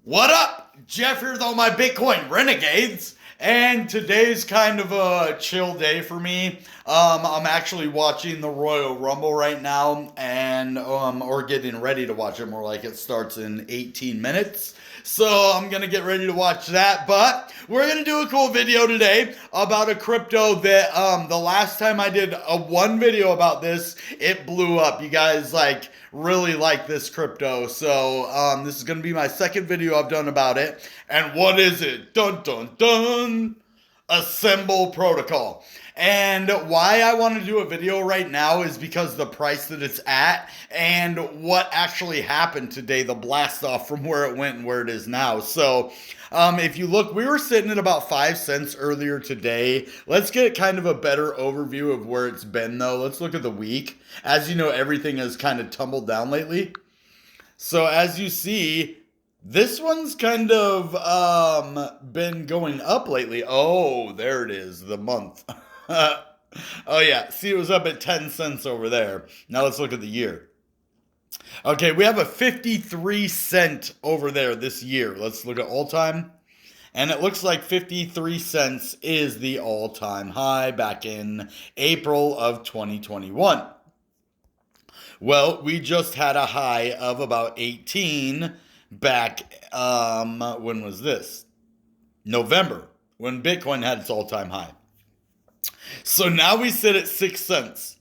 What up? Jeff here with all my Bitcoin renegades. And today's kind of a chill day for me. I'm actually watching the Royal Rumble right now, and or getting ready to watch it. More like it starts in 18 minutes. So I'm gonna get ready to watch that. But we're gonna do a cool video today about a crypto that the last time I did one video about this, it blew up. You guys really like this crypto. So this is gonna be my second video I've done about it. And what is it? Dun dun dun! Assembleprotocol. And why I want to do a video right now is because the price that it's at and what actually happened today, the blast off from where it went and where it is now. So if you look, we were sitting at about 5 cents earlier today. Let's get kind of a better overview of where it's been though. Let's look at the week. As you know, everything has kind of tumbled down lately. So as you see, this one's kind of been going up lately. Oh, there it is, the month. Oh yeah, see, it was up at 10 cents over there. Now let's look at the year. Okay, we have a 53 cent over there this year. Let's look at all time. And it looks like 53 cents is the all-time high back in April of 2021. Well, we just had a high of about 18 back, when was this? November, when Bitcoin had its all-time high. So now we sit at 6 cents.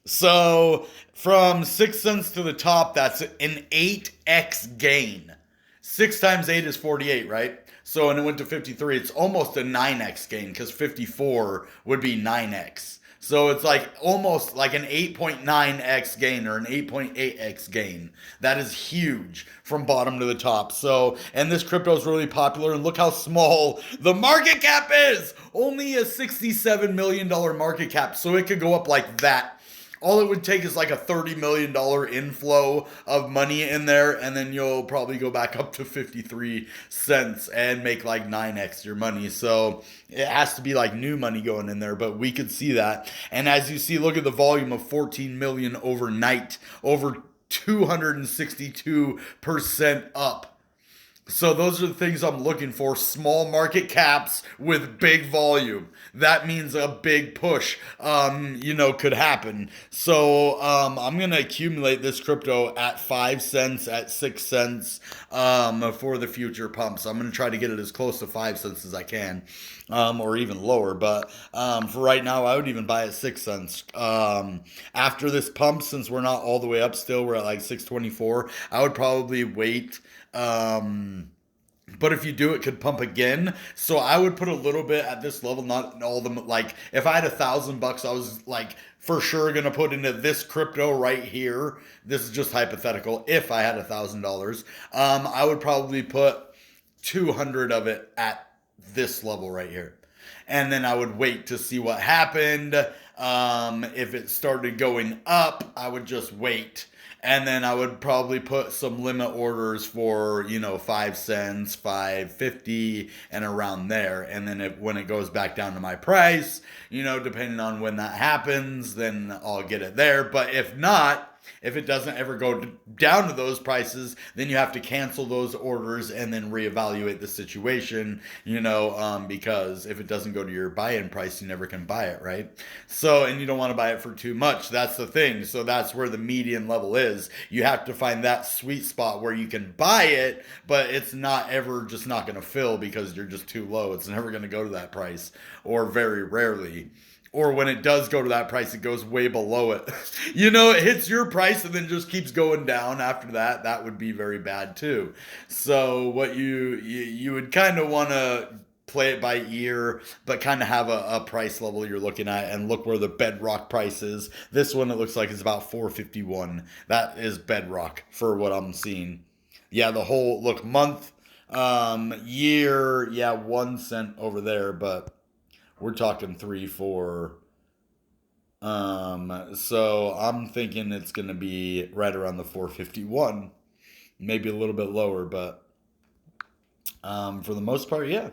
So from 6 cents to the top, that's an 8x gain. 6 times 8 is 48, right? So when it went to 53, it's almost a 9x gain because 54 would be 9x. So it's like almost like an 8.9x gain or an 8.8x gain. That is huge from bottom to the top. So, and this crypto is really popular, and look how small the market cap is. Only a $67 million market cap. So it could go up like that. All it would take is like a $30 million inflow of money in there, and then you'll probably go back up to 53 cents and make like 9x your money. So it has to be like new money going in there, but we could see that. And as you see, look at the volume of 14 million overnight, over 262% up. So those are the things I'm looking for. Small market caps with big volume. That means a big push, could happen. So I'm going to accumulate this crypto at 5 cents, at 6 cents for the future pumps. I'm going to try to get it as close to 5 cents as I can, or even lower. But for right now, I would even buy at 6 cents. After this pump, since we're not all the way up still, we're at like 624, I would probably wait. But if you do, it could pump again. So I would put a little bit at this level, not all the like. If I had $1,000, I was like for sure gonna put into this crypto right here. This is just hypothetical. If I had $1,000, I would probably put 200 of it at this level right here, and then I would wait to see what happened. If it started going up, I would just wait. And then I would probably put some limit orders for, 5 cents, 5.50, and around there. And then when it goes back down to my price, depending on when that happens, then I'll get it there. But if not, if it doesn't ever go down to those prices, then you have to cancel those orders and then reevaluate the situation, because if it doesn't go to your buy-in price, you never can buy it, right? So, and you don't want to buy it for too much. That's the thing. So that's where the median level is. You have to find that sweet spot where you can buy it, but it's not ever just not going to fill because you're just too low. It's never going to go to that price, or very rarely. Or when it does go to that price, it goes way below it. It hits your price and then just keeps going down after that. That would be very bad too. So what you would kind of want to play it by ear, but kind of have a price level you're looking at, and look where the bedrock price is. This one, it looks like it's about 451. That is bedrock for what I'm seeing. Yeah, the whole month, year, yeah, 1 cent over there, but we're talking 3, 4. So I'm thinking it's gonna be right around the 451, maybe a little bit lower, but For the most part, yeah.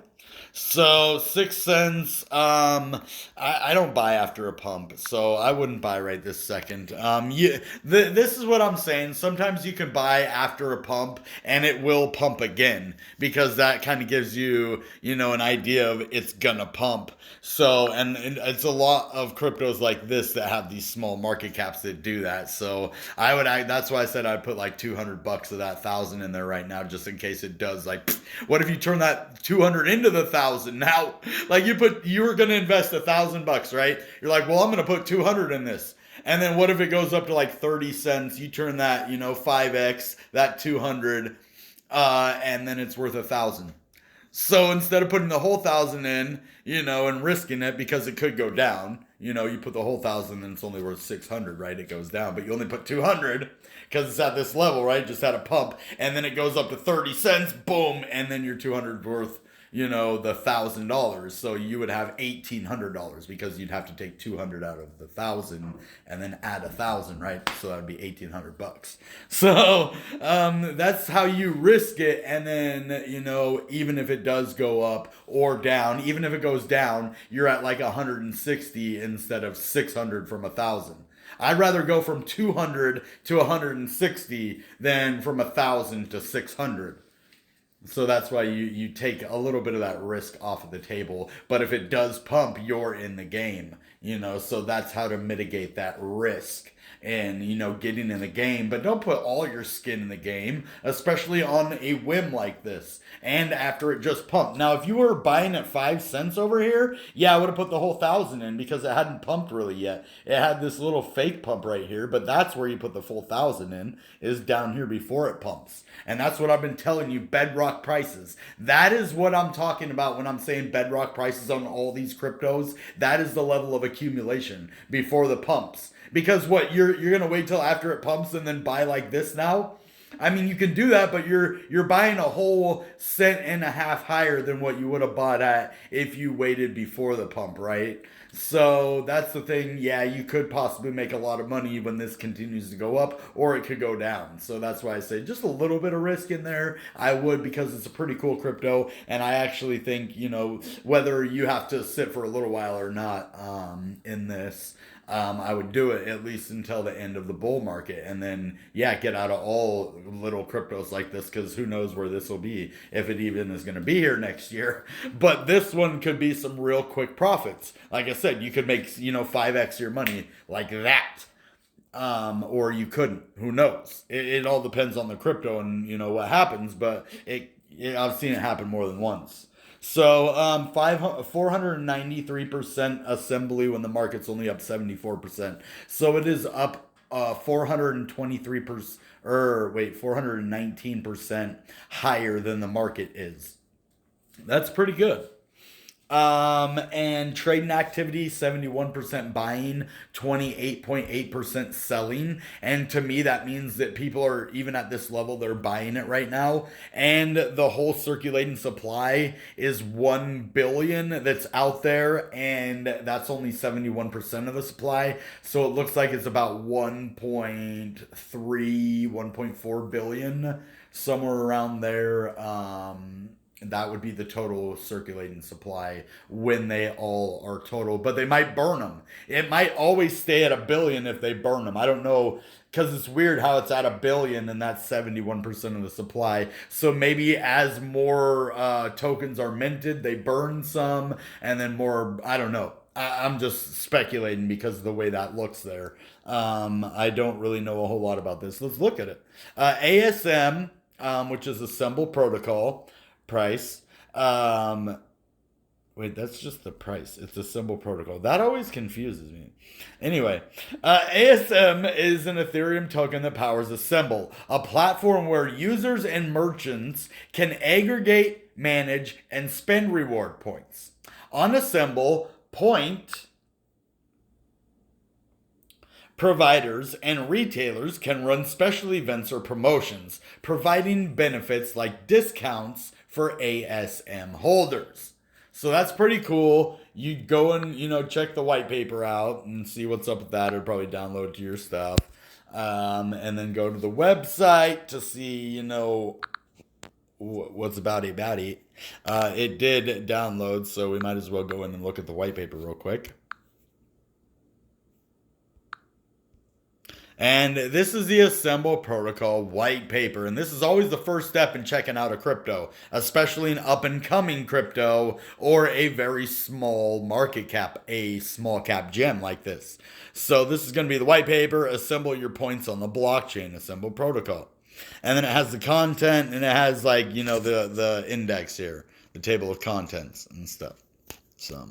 So 6 cents. I don't buy after a pump, so I wouldn't buy right this second. This is what I'm saying. Sometimes you can buy after a pump, and it will pump again because that kind of gives you, an idea of it's gonna pump. So, and it's a lot of cryptos like this that have these small market caps that do that. So that's why I said I'd put like $200 of that 1,000 in there right now, just in case it does. Like, what if you turn that 200 into the 1,000? Now, like you were gonna invest $1,000, right? You're like, well, I'm gonna put 200 in this. And then what if it goes up to like 30 cents? You turn that, 5x, that 200, and then it's worth 1,000. So instead of putting the whole 1,000 in, and risking it because it could go down, you put the whole 1,000 and it's only worth 600, right? It goes down, but you only put 200 because it's at this level, right? Just had a pump, and then it goes up to 30 cents, boom, and then your 200 worth, the $1,000. So you would have $1,800 because you'd have to take 200 out of the 1,000 and then add 1,000, right? So that would be $1,800. So that's how you risk it. And then, even if it does go up or down, even if it goes down, you're at like 160 instead of 600 from 1,000. I'd rather go from 200 to 160 than from 1,000 to 600. So that's why you take a little bit of that risk off of the table. But if it does pump, you're in the game, so that's how to mitigate that risk and, getting in the game. But don't put all your skin in the game, especially on a whim like this and after it just pumped. Now, if you were buying at 5 cents over here, yeah, I would have put the whole 1,000 in because it hadn't pumped really yet. It had this little fake pump right here, but that's where you put the full 1,000 in, is down here before it pumps. And that's what I've been telling you, bedrock prices. That is what I'm talking about when I'm saying bedrock prices on all these cryptos. That is the level of accumulation before the pumps. Because what, you're going to wait till after it pumps and then buy like this now? I mean, you can do that, but you're buying a whole cent and a half higher than what you would have bought at if you waited before the pump, right? So that's the thing. Yeah, you could possibly make a lot of money when this continues to go up, or it could go down. So that's why I say just a little bit of risk in there. I would, because it's a pretty cool crypto, and I actually think, whether you have to sit for a little while or not in this, I would do it at least until the end of the bull market, and then get out of all little cryptos like this, because who knows where this will be, if it even is going to be here next year. But this one could be some real quick profits. Like I said, you could make 5x your money like that, or you couldn't. Who knows? It all depends on the crypto and what happens. But I've seen it happen more than once. So 493% assembly when the market's only up 74%. So it is up 423%, 419% higher than the market is. That's pretty good. And trading activity, 71% buying, 28.8% selling. And to me, that means that people are, even at this level, they're buying it right now. And the whole circulating supply is 1 billion that's out there. And that's only 71% of the supply. So it looks like it's about 1.3, 1.4 billion, somewhere around there. That would be the total circulating supply when they all are total. But they might burn them. It might always stay at 1 billion if they burn them. I don't know, because it's weird how it's at 1 billion and that's 71% of the supply. So maybe as more tokens are minted, they burn some, and then more, I don't know. I'm just speculating because of the way that looks there. I don't really know a whole lot about this. Let's look at it. ASM, which is Assembleprotocol price. Wait, that's just the price. It's Assembleprotocol. That always confuses me. Anyway, ASM is an Ethereum token that powers Assemble, a platform where users and merchants can aggregate, manage, and spend reward points. On Assemble, point providers and retailers can run special events or promotions, providing benefits like discounts for ASM holders. So that's pretty cool. You go and, check the white paper out and see what's up with that. It'll probably download to your stuff. And then go to the website to see, what's about it? It did download, so we might as well go in and look at the white paper real quick. And this is the Assemble Protocol white paper. And this is always the first step in checking out a crypto, especially an up and coming crypto or a very small market cap, a small cap gem like this. So this is going to be the white paper, assemble your points on the blockchain, Assemble Protocol. And then it has the content and it has like, the index here, the table of contents and stuff. So,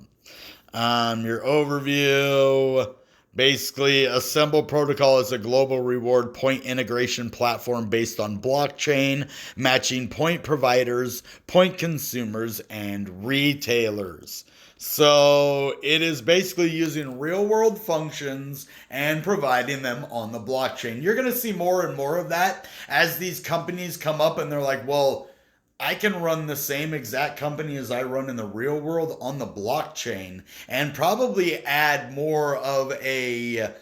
your overview. Basically, Assemble Protocol is a global reward point integration platform based on blockchain, matching point providers, point consumers, and retailers. So it is basically using real world functions and providing them on the blockchain. You're going to see more and more of that as these companies come up and they're like, well, I can run the same exact company as I run in the real world on the blockchain and probably add more of a,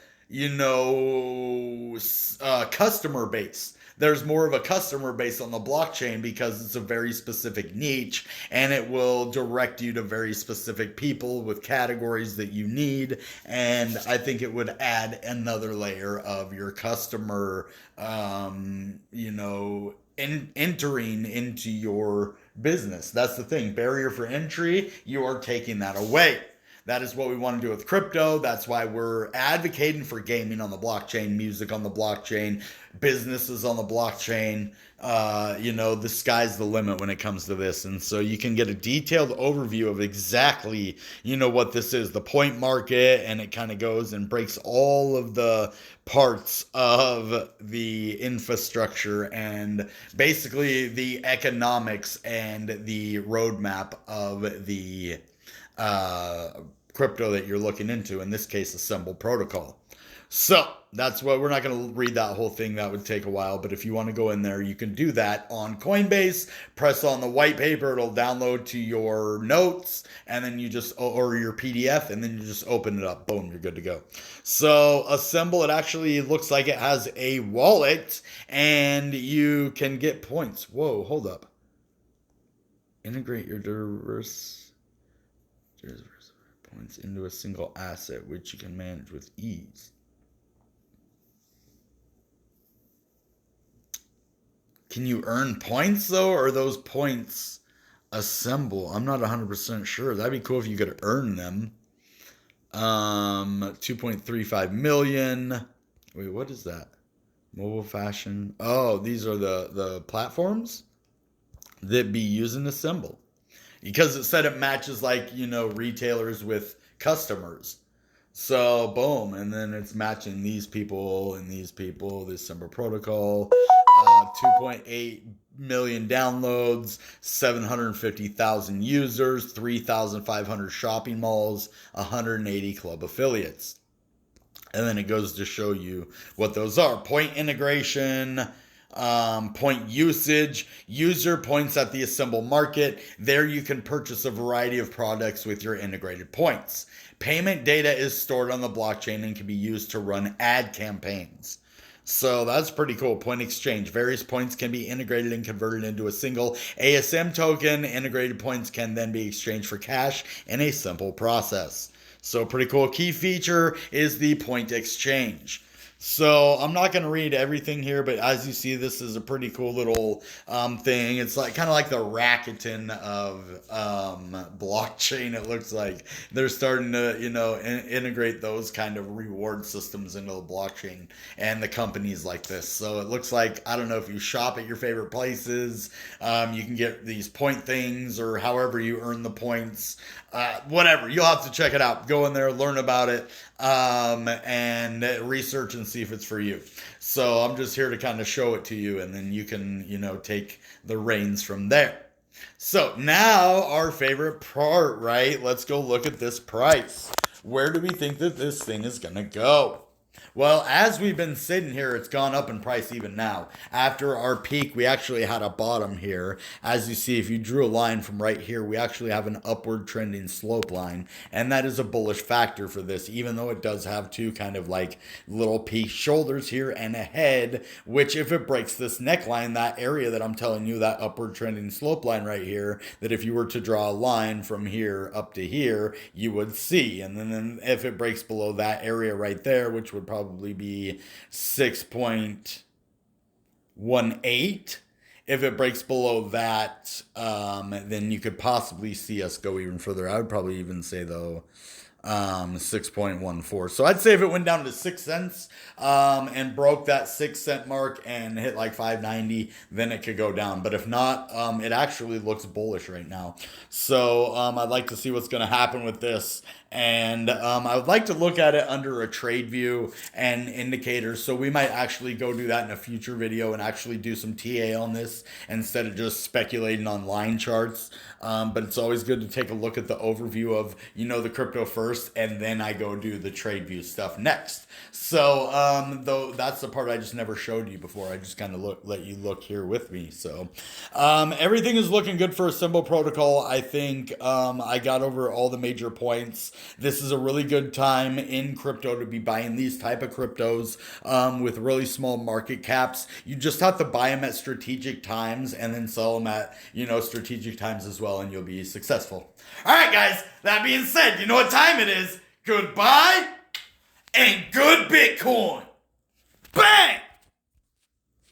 customer base. There's more of a customer base on the blockchain because it's a very specific niche and it will direct you to very specific people with categories that you need. And I think it would add another layer of your customer, entering into your business. That's the thing. Barrier for entry, you are taking that away. That is what we want to do with crypto. That's why we're advocating for gaming on the blockchain, music on the blockchain, businesses on the blockchain. The sky's the limit when it comes to this. And so you can get a detailed overview of exactly, what this is, the point market, and it kind of goes and breaks all of the parts of the infrastructure and basically the economics and the roadmap of the crypto that you're looking into, in this case, Assemble Protocol. So that's what we're not going to read that whole thing. That would take a while. But if you want to go in there, you can do that on Coinbase. Press on the white paper. It'll download to your notes and then or your PDF, and then you just open it up. Boom, you're good to go. So Assemble, it actually looks like it has a wallet and you can get points. Whoa, hold up. Integrate your diverse points into a single asset, which you can manage with ease. Can you earn points though, or are those points assemble? I'm not 100% sure. That'd be cool if you could earn them. 2.35 million. Wait, what is that? Mobile fashion. Oh, these are the platforms that be using Assemble. Because it said it matches retailers with customers. So boom, and then it's matching these people and these people, the Assembleprotocol Protocol, 2.8 million downloads, 750,000 users, 3,500 shopping malls, 180 club affiliates. And then it goes to show you what those are. Point integration, point usage, user points at the Assemble market. There you can purchase a variety of products with your integrated points. Payment data is stored on the blockchain and can be used to run ad campaigns. So that's pretty cool. Point exchange. Various points can be integrated and converted into a single ASM token. Integrated points can then be exchanged for cash in a simple process. So pretty cool. Key feature is the point exchange. So I'm not going to read everything here, but as you see, this is a pretty cool little thing. It's kind of like the Rakuten of blockchain. It looks like they're starting to integrate those kind of reward systems into the blockchain and the companies like this. So it looks like, I don't know if you shop at your favorite places, you can get these point things or however you earn the points. Whatever, you'll have to check it out. Go in there, learn about it, and research and see if it's for you. So I'm just here to kind of show it to you, and then you can, take the reins from there. So now our favorite part, right? Let's go look at this price. Where do we think that this thing is going to go? Well, as we've been sitting here, it's gone up in price even now. After our peak, we actually had a bottom here. As you see, if you drew a line from right here, we actually have an upward trending slope line. And that is a bullish factor for this, even though it does have two kind of like little peak shoulders here and a head, which if it breaks this neckline, that area that I'm telling you, that upward trending slope line right here, that if you were to draw a line from here up to here, you would see. And then if it breaks below that area right there, which would probably be 6.18. If it breaks below that, then you could possibly see us go even further. I would probably even say though 6.14. So I'd say if it went down to 6 cents and broke that 6 cent mark and hit like 5.90, then it could go down. But if not, it actually looks bullish right now. So I'd like to see what's going to happen with this. And I would like to look at it under a trade view and indicators. So we might actually go do that in a future video and actually do some TA on this instead of just speculating on line charts. But it's always good to take a look at the overview of, the crypto first, and then I go do the trade view stuff next. So though that's the part I just never showed you before. I just kind of let you look here with me. So everything is looking good for Assembleprotocol. I think I got over all the major points. This is a really good time in crypto to be buying these type of cryptos with really small market caps. You just have to buy them at strategic times and then sell them at, strategic times as well, and you'll be successful. All right, guys, that being said, you know what time it is. Goodbye and good Bitcoin. Bang!